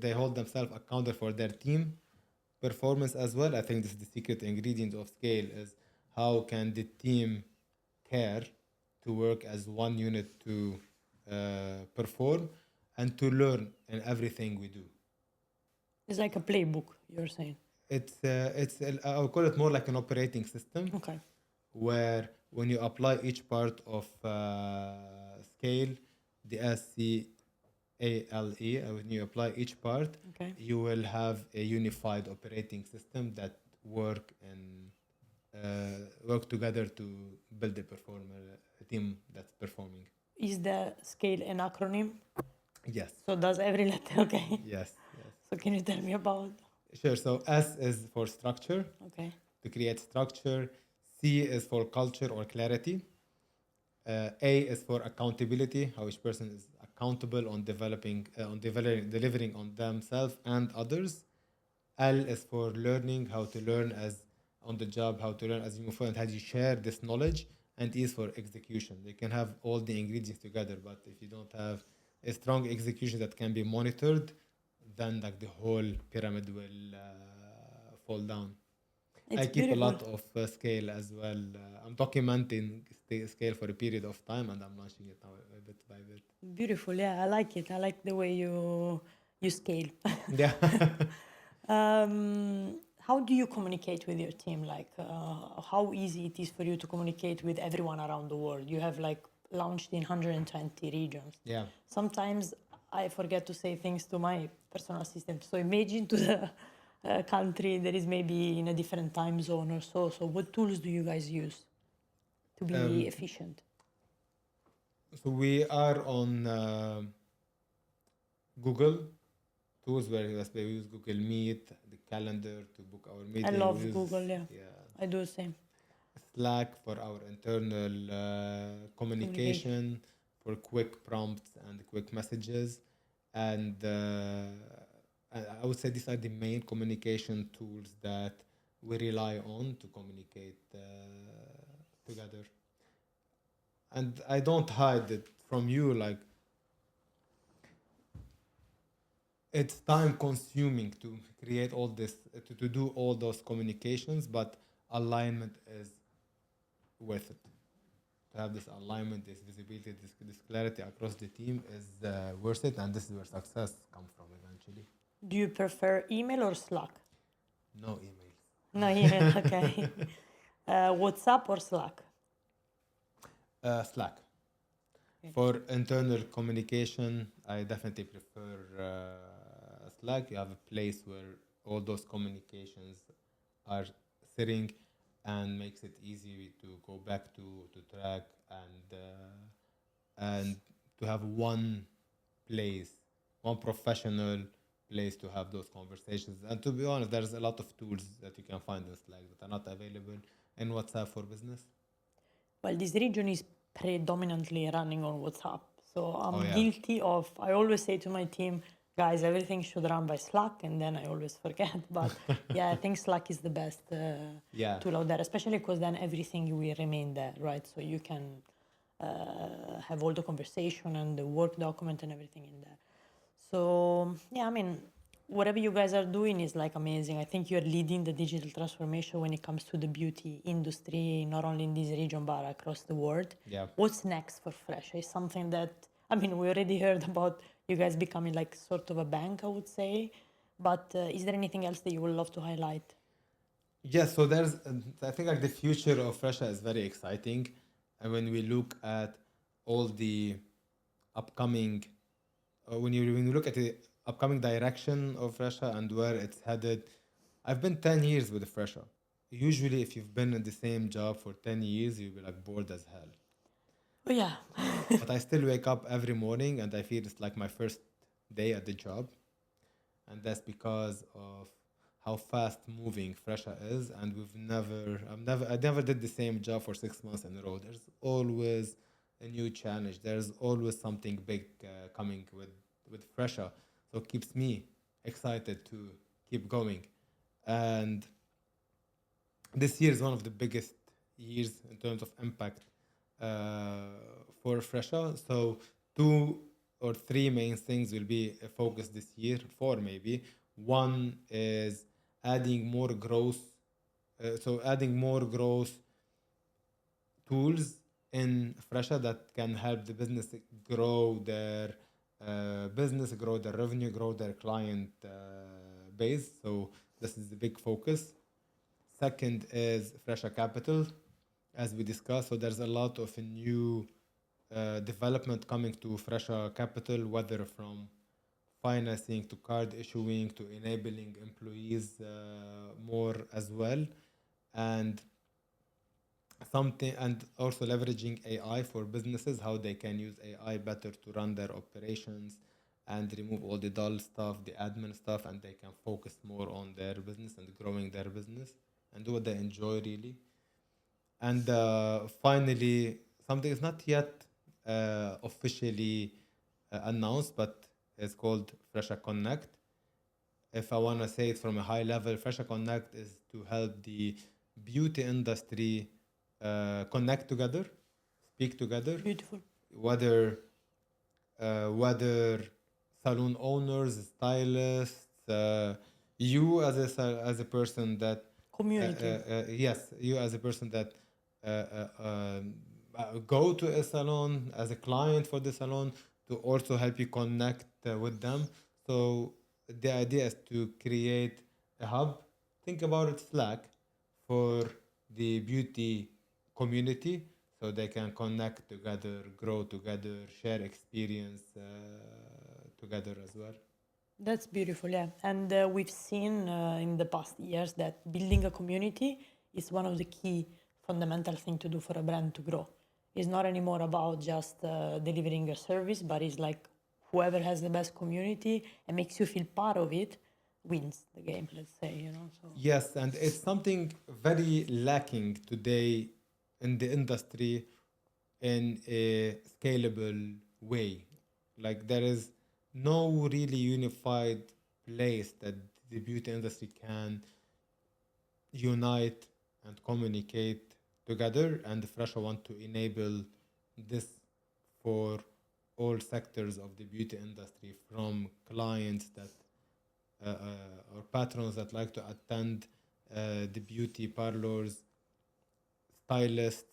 Speaker 2: They hold themselves accountable for their team performance as well. I think this is the secret ingredient of scale, is how can the team care to work as one unit to perform and to learn in everything we do.
Speaker 1: It's like a playbook, you're saying.
Speaker 2: I would call it more like an operating system,
Speaker 1: Okay.
Speaker 2: where when you apply each part of scale, the SC ALE. When you apply each part,
Speaker 1: Okay.
Speaker 2: you will have a unified operating system that work together to build a team that's performing.
Speaker 1: Is the scale an acronym?
Speaker 2: Yes,
Speaker 1: So does every letter, okay.
Speaker 2: yes, yes.
Speaker 1: So can you tell me about?
Speaker 2: Sure. So S is for structure,
Speaker 1: Okay.
Speaker 2: to create structure. C is for culture or clarity. A is for accountability, how each person is accountable on delivering on themselves and others. L is for learning, how to learn as on the job, how to learn as you move forward, how you share this knowledge. And E is for execution. You can have all the ingredients together, but if you don't have a strong execution that can be monitored, then like the whole pyramid will fall down.
Speaker 1: It's
Speaker 2: I keep a
Speaker 1: beautiful.
Speaker 2: lot of scale as well. I'm documenting scale for a period of time, and I'm launching it now bit by bit.
Speaker 1: Beautiful. Yeah, I like it. I like the way you scale.
Speaker 2: Yeah.
Speaker 1: How do you communicate with your team? Like, how easy it is for you to communicate with everyone around the world? You have like launched in 120 regions.
Speaker 2: Yeah.
Speaker 1: Sometimes I forget to say things to my personal assistant. So imagine to the country that is maybe in a different time zone or so. So what tools do you guys use to be
Speaker 2: Um,
Speaker 1: efficient?
Speaker 2: so we are on Google tools where we use Google Meet, the calendar to book our
Speaker 1: I
Speaker 2: meeting.
Speaker 1: love
Speaker 2: We use,
Speaker 1: Google. Yeah,
Speaker 2: yeah,
Speaker 1: I do the same.
Speaker 2: Slack for our internal communication, for quick prompts and quick messages. And I would say these are the main communication tools that we rely on to communicate together. And I don't hide it from you, like it's time consuming to create all this, to do all those communications, but alignment is worth it. To have this alignment, this visibility, this clarity across the team is worth it, and this is where success comes from eventually.
Speaker 1: Do you prefer email or Slack?
Speaker 2: No emails.
Speaker 1: No email. Okay. WhatsApp or Slack?
Speaker 2: Slack.
Speaker 1: Okay.
Speaker 2: For internal communication, I definitely prefer Slack. You have a place where all those communications are sitting and makes it easy to go back to track and to have one place, one professional place to have those conversations. And to be honest, there's a lot of tools that you can find in Slack that are not available in WhatsApp for business.
Speaker 1: Well, this region is predominantly running on WhatsApp. So I'm
Speaker 2: Oh, yeah.
Speaker 1: guilty of, I always say to my team, guys, everything should run by Slack, and then I always forget. But yeah, I think Slack is the best
Speaker 2: Yeah.
Speaker 1: tool out there, especially because then everything will remain there, right? So you can have all the conversation and the work document and everything in there. So yeah, I mean, whatever you guys are doing is like amazing. I think you're leading the digital transformation when it comes to the beauty industry, not only in this region but across the world.
Speaker 2: Yeah.
Speaker 1: What's next for Fresha? Is something that, I mean, we already heard about you guys becoming like sort of a bank, I would say. But is there anything else that you would love to highlight?
Speaker 2: Yes, so there's, I think like the future of Fresha is very exciting. And when we look at all the upcoming, when you look at the upcoming direction of Fresha and where it's headed, I've been 10 years with Fresha. Usually, if you've been in the same job for 10 years, you'll be like bored as hell.
Speaker 1: Oh, yeah.
Speaker 2: But I still wake up every morning and I feel it's like my first day at the job. And that's because of how fast moving Fresha is. And I never did the same job for 6 months in a row. There's always a new challenge. There's always something big coming with Fresha. So it keeps me excited to keep going. And this year is one of the biggest years in terms of impact for Fresha. So 2 or 3 main things will be a focus this year, 4 maybe. One is adding more growth. Adding more growth tools in Fresha that can help the business grow their business, grow their revenue, grow their client base. So this is the big focus. Second is Fresha Capital, as we discussed. So there's a lot of new development coming to Fresha Capital, whether from financing to card issuing to enabling employees more as well, and something, and also leveraging AI for businesses, how they can use AI better to run their operations and remove all the dull stuff, the admin stuff, and they can focus more on their business and growing their business and do what they enjoy really. And finally, something is not yet officially announced, but it's called Fresha Connect. If I want to say it from a high level, Fresha Connect is to help the beauty industry connect together, speak together,
Speaker 1: Beautiful.
Speaker 2: whether salon owners, stylists, you as a person that
Speaker 1: Community.
Speaker 2: yes, you as a person that uh, uh, go to a salon as a client for the salon to also help you connect with them. So the idea is to create a hub. Think about it, Slack, for the beauty community, so they can connect together, grow together, share experience together as well.
Speaker 1: That's beautiful, yeah. And we've seen in the past years that building a community is one of the key fundamental thing to do for a brand to grow. It's not anymore about just delivering a service, but it's like whoever has the best community and makes you feel part of it wins the game, let's say, you know. So
Speaker 2: Yes, and it's something very lacking today in the industry in a scalable way. Like there is no really unified place that the beauty industry can unite and communicate together, and Fresha want to enable this for all sectors of the beauty industry, from clients that or patrons that like to attend the beauty parlors, stylists,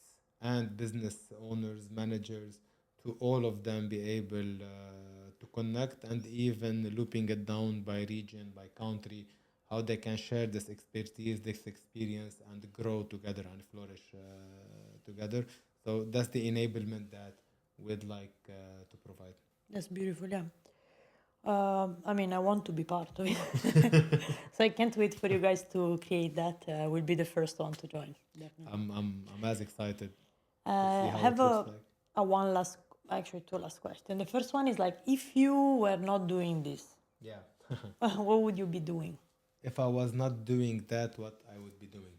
Speaker 2: and business owners, managers, to all of them be able to connect, and even looping it down by region, by country, how they can share this expertise, this experience, and grow together and flourish together. So that's the enablement that we'd like to provide.
Speaker 1: that's beautiful, yeah. I mean, I want to be part of it. So I can't wait for you guys to create that. We'll be the first one to join, definitely.
Speaker 2: I'm as excited to see
Speaker 1: I
Speaker 2: how
Speaker 1: have
Speaker 2: it looks like.
Speaker 1: one last, actually two last questions. The first one is like, if you were not doing this,
Speaker 2: Yeah.
Speaker 1: what would you be doing?
Speaker 2: If I was not doing that, what I would be doing?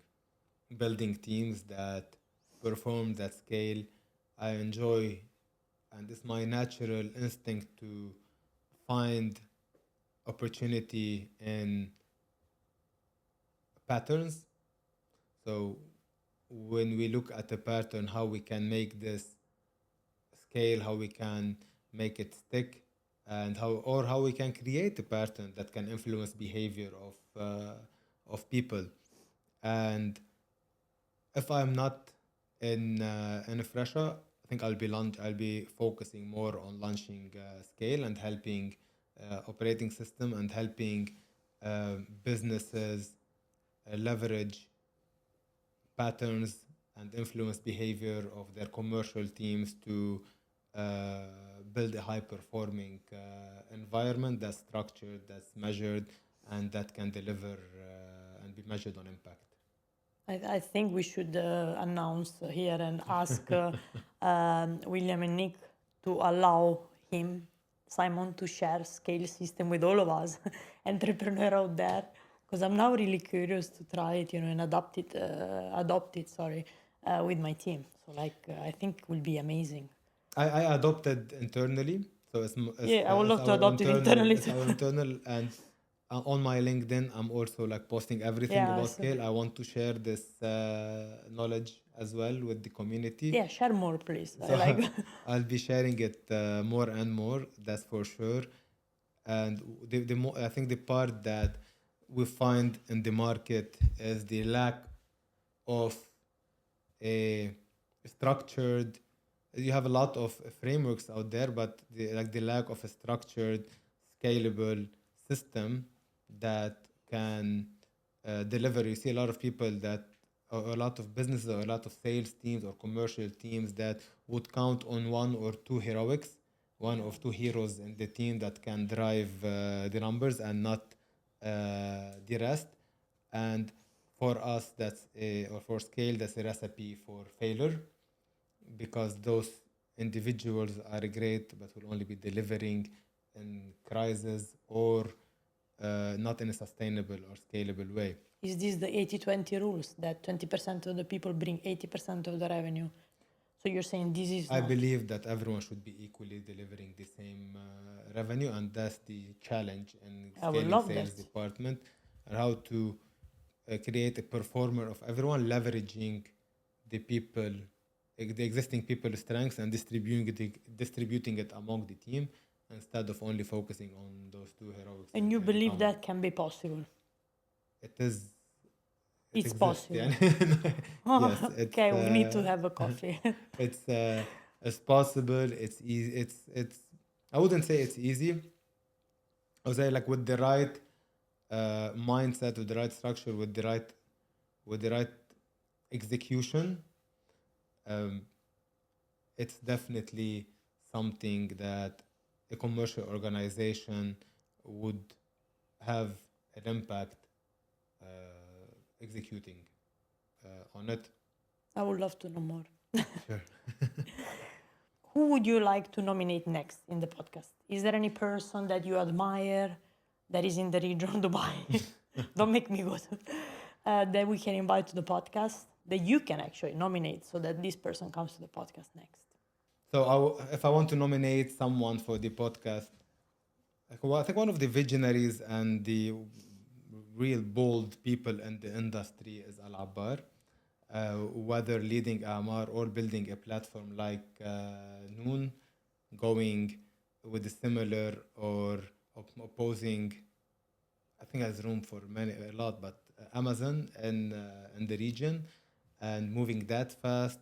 Speaker 2: Building teams that perform, that scale. I enjoy, and it's my natural instinct to find opportunity in patterns. So when we look at a pattern, how we can make this scale, how we can make it stick, and how we can create a pattern that can influence behavior of people. And if I'm not in a Fresha, I think I'll be focusing more on launching scale and helping operating system and helping businesses leverage patterns and influence behavior of their commercial teams to build a high performing environment that's structured, that's measured, and that can deliver and be measured on impact.
Speaker 1: I think we should announce here and ask William and Nick to allow him, Simon, to share scale system with all of us, entrepreneur out there, because I'm now really curious to try it, you know, and adopt it, sorry, with my team. So like, I think it will be amazing.
Speaker 2: I adopted internally, so
Speaker 1: Yeah, I would love to
Speaker 2: our
Speaker 1: adopt it internally
Speaker 2: it's
Speaker 1: too.
Speaker 2: our internal, and on my LinkedIn, I'm also like posting everything
Speaker 1: Yeah,
Speaker 2: about
Speaker 1: so
Speaker 2: scale. I want to share this knowledge as well with the community.
Speaker 1: yeah, share more, please. I
Speaker 2: So
Speaker 1: like.
Speaker 2: I'll be sharing it more and more. That's for sure. And I think the part that we find in the market is the lack of a structured. You have a lot of frameworks out there, but the lack of a structured, scalable system that can deliver. You see a lot of people that a lot of businesses or a lot of sales teams or commercial teams that would count on one or two heroics, one or two heroes in the team that can drive the numbers and not the rest. And for us, or for scale, that's a recipe for failure, because those individuals are great, but will only be delivering in crisis or not in a sustainable or scalable way.
Speaker 1: Is this the 80-20 rules, that 20% of the people bring 80% of the revenue? So you're saying this is
Speaker 2: I
Speaker 1: not...
Speaker 2: believe that everyone should be equally delivering the same revenue, and that's the challenge in
Speaker 1: I would
Speaker 2: scaling
Speaker 1: love
Speaker 2: sales
Speaker 1: that.
Speaker 2: department, and how to create a performer of everyone, leveraging the people, the existing people strengths, and distributing it among the team instead of only focusing on those two heroics.
Speaker 1: And you believe that can be possible?
Speaker 2: It is.
Speaker 1: It's
Speaker 2: exists,
Speaker 1: possible.
Speaker 2: yeah. Yes,
Speaker 1: Okay, we need to have a coffee.
Speaker 2: It's possible. It's easy. It's. I wouldn't say it's easy. I would say, like, with the right mindset, with the right structure, with the right execution, it's definitely something that a commercial organization would have an impact executing on it.
Speaker 1: I would love to know more.
Speaker 2: Sure.
Speaker 1: Who would you like to nominate next in the podcast? Is there any person that you admire that is in the region of Dubai? Don't make me go to, that we can invite to the podcast, that you can actually nominate, so that this person comes to the podcast next.
Speaker 2: So if I want to nominate someone for the podcast, I think one of the visionaries and the real bold people in the industry is Al Abbar. Whether leading Amar or building a platform like Noon, going with a similar or opposing, I think has room for a lot, but Amazon in the region, and moving that fast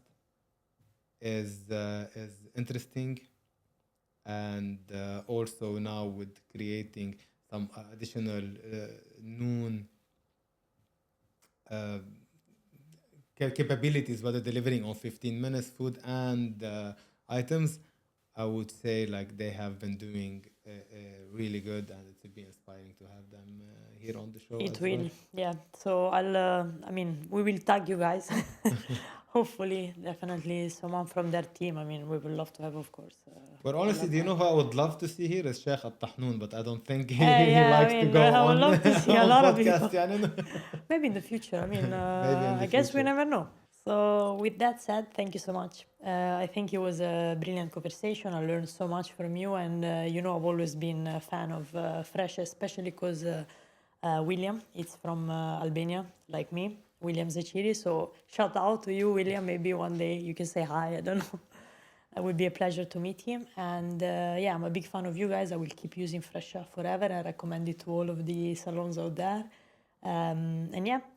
Speaker 2: is interesting. And also now with creating some additional Noon capabilities, whether delivering on 15 minutes food and items, I would say, like, they have been doing really good, and it would be inspiring to have them here on the show.
Speaker 1: It
Speaker 2: as
Speaker 1: will,
Speaker 2: well.
Speaker 1: yeah. So we will tag you guys. Hopefully, definitely someone from their team. We would love to have, of course.
Speaker 2: But honestly, do you know who I would love to see here is Sheikh Al-Tahnoon, but I don't think he
Speaker 1: Yeah,
Speaker 2: likes to go
Speaker 1: I
Speaker 2: on
Speaker 1: would love to see a
Speaker 2: on
Speaker 1: lot of
Speaker 2: podcast.
Speaker 1: people. Maybe in the future.
Speaker 2: Maybe in the
Speaker 1: I guess we
Speaker 2: future.
Speaker 1: never know. So with that said, thank you so much. I think it was a brilliant conversation. I learned so much from you, and I've always been a fan of Fresha, especially because William, it's from Albania, like me, William Zechiri. So shout out to you, William. Maybe one day you can say hi. I don't know. It would be a pleasure to meet him. And I'm a big fan of you guys. I will keep using Fresha forever. I recommend it to all of the salons out there.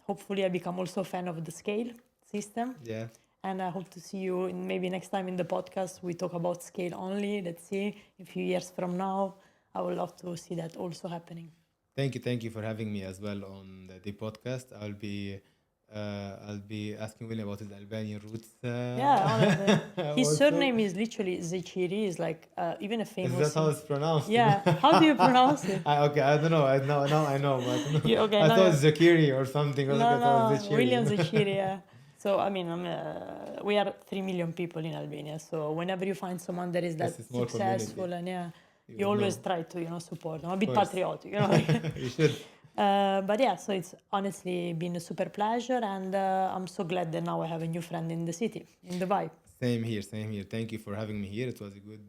Speaker 1: Hopefully I become also a fan of the scale system.
Speaker 2: Yeah.
Speaker 1: And I hope to see you maybe next time in the podcast. We talk about scale only. Let's see, a few years from now, I would love to see that also happening.
Speaker 2: Thank you for having me as well on the podcast. I'll be asking William about his Albanian roots.
Speaker 1: Honestly. His
Speaker 2: also.
Speaker 1: surname is literally Zechiri. Is like even a famous.
Speaker 2: Is that how it's pronounced?
Speaker 1: Yeah. How do you pronounce it?
Speaker 2: Okay, I don't know. Now I know, but
Speaker 1: Yeah, okay,
Speaker 2: I
Speaker 1: no,
Speaker 2: thought Zakiri or something.
Speaker 1: No, William Zechiri. Yeah. So we are 3 million people in Albania. So whenever you find someone that is that successful,
Speaker 2: community.
Speaker 1: and you always try to support them. A bit patriotic,
Speaker 2: You should.
Speaker 1: So it's honestly been a super pleasure, and I'm so glad that now I have a new friend in the city, in Dubai.
Speaker 2: Same here. Thank you for having me here. It was a good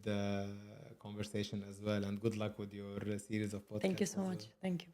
Speaker 2: conversation as well, and good luck with your series of podcasts.
Speaker 1: Thank you so much. Thank you.